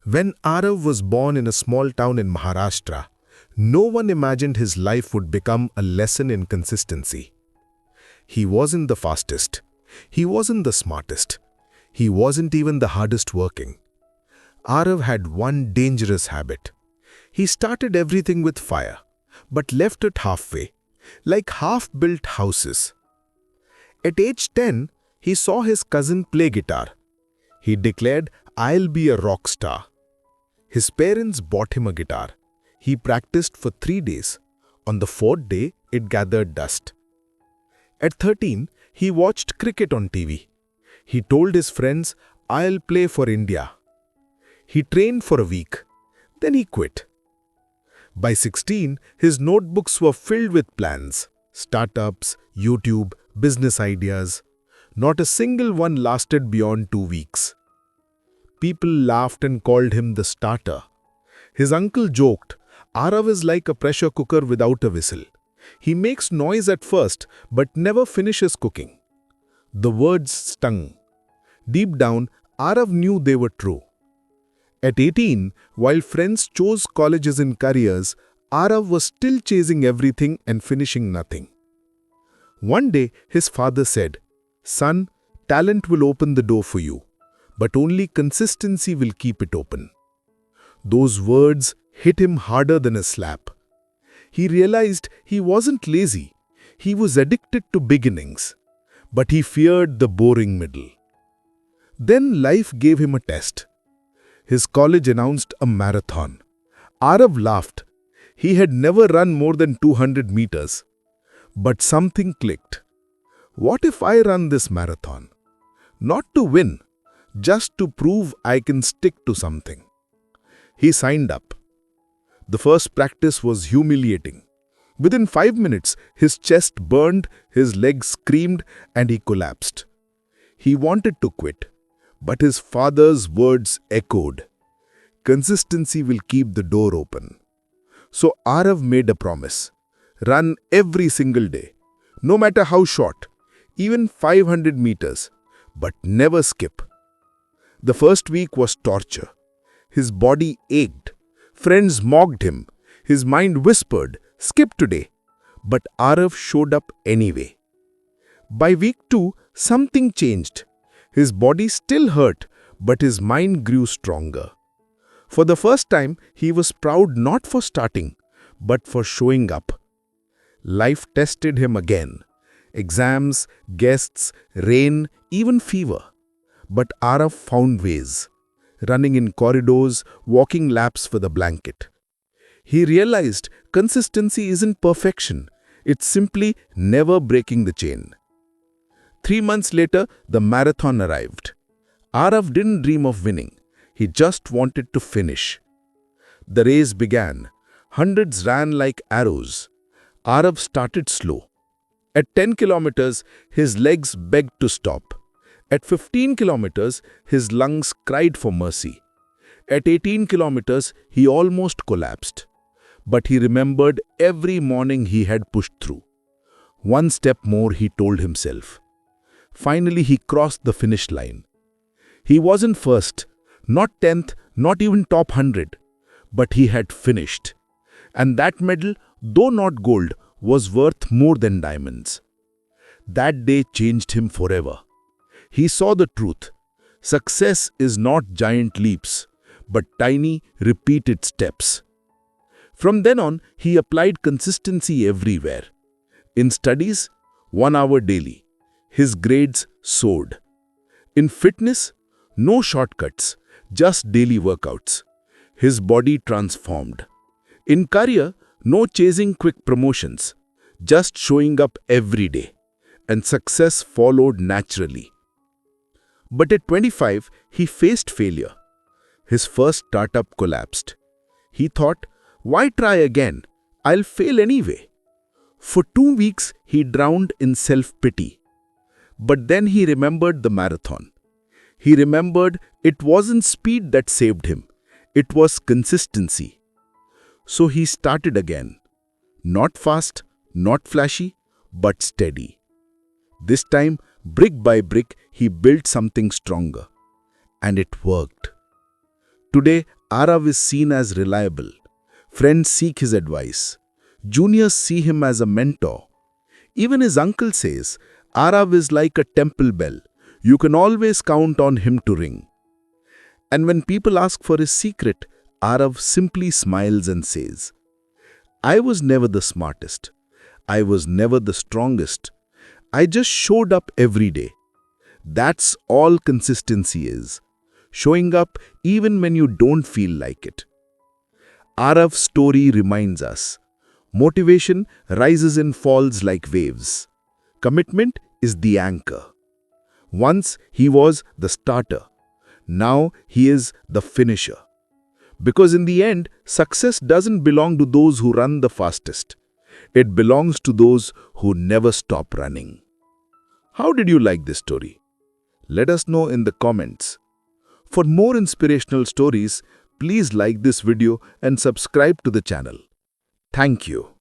When Aarav was born in a small town in Maharashtra, no one imagined his life would become a lesson in consistency. He wasn't the fastest. He wasn't the smartest. He wasn't even the hardest working. Aarav had one dangerous habit. He started everything with fire, but left it halfway, like half-built houses. At age 10, he saw his cousin play guitar. He declared, "I'll be a rock star." His parents bought him a guitar. He practiced for 3 days. On the 4th day, it gathered dust. At 13, he watched cricket on TV. He told his friends, "I'll play for India." He trained for a week. Then he quit. By 16, his notebooks were filled with plans, startups, YouTube, business ideas. Not a single one lasted beyond 2 weeks. People laughed and called him the starter. His uncle joked, "Aarav is like a pressure cooker without a whistle. He makes noise at first, but never finishes cooking." The words stung. Deep down, Aarav knew they were true. At 18, while friends chose colleges and careers, Aarav was still chasing everything and finishing nothing. One day, his father said, "Son, talent will open the door for you, but only consistency will keep it open." Those words hit him harder than a slap. He realized he wasn't lazy. He was addicted to beginnings, but he feared the boring middle. Then life gave him a test. His college announced a marathon. Aarav laughed. He had never run more than 200 meters. But something clicked. What if I run this marathon? Not to win, just to prove I can stick to something. He signed up. The first practice was humiliating. Within 5 minutes, his chest burned, his legs screamed, and he collapsed. He wanted to quit, but his father's words echoed. Consistency will keep the door open. So Aarav made a promise. Run every single day, no matter how short, even 500 meters, but never skip. The first week was torture. His body ached. Friends mocked him. His mind whispered, "Skip today." But Aarav showed up anyway. By week 2, something changed. His body still hurt, but his mind grew stronger. For the first time, he was proud not for starting, but for showing up. Life tested him again. Exams, guests, rain, even fever. But Aarav found ways. Running in corridors, walking laps for the blanket. He realized consistency isn't perfection. It's simply never breaking the chain. 3 months later, the marathon arrived. Aarav didn't dream of winning. He just wanted to finish. The race began. Hundreds ran like arrows. Aarav started slow. At 10 kilometers, his legs begged to stop. At 15 kilometers, his lungs cried for mercy. At 18 kilometers, he almost collapsed. But he remembered every morning he had pushed through. One step more, he told himself. Finally, he crossed the finish line. He wasn't first, not 10th, not even top 100. But he had finished. And that medal, though not gold, was worth more than diamonds. That day changed him forever. He saw the truth. Success is not giant leaps, but tiny, repeated steps. From then on, he applied consistency everywhere. In studies, 1 hour daily. His grades soared. In fitness, no shortcuts, just daily workouts. His body transformed. In career, no chasing quick promotions, just showing up every day. And success followed naturally. But at 25, he faced failure. His first startup collapsed. He thought, "Why try again? I'll fail anyway." For 2 weeks, he drowned in self-pity. But then he remembered the marathon. He remembered it wasn't speed that saved him. It was consistency. So he started again. Not fast, not flashy, but steady. This time, brick by brick, he built something stronger. And it worked. Today, Aarav is seen as reliable. Friends seek his advice. Juniors see him as a mentor. Even his uncle says, Aarav is like a temple bell. You can always count on him to ring. And when people ask for his secret, Aarav simply smiles and says, I was never the smartest. I was never the strongest. I just showed up every day. That's all consistency is. Showing up even when you don't feel like it. Aarav's story reminds us, motivation rises and falls like waves. Commitment is the anchor. Once he was the starter. Now he is the finisher. Because in the end, success doesn't belong to those who run the fastest. It belongs to those who never stop running. How did you like this story? Let us know in the comments. For more inspirational stories, please like this video and subscribe to the channel. Thank you.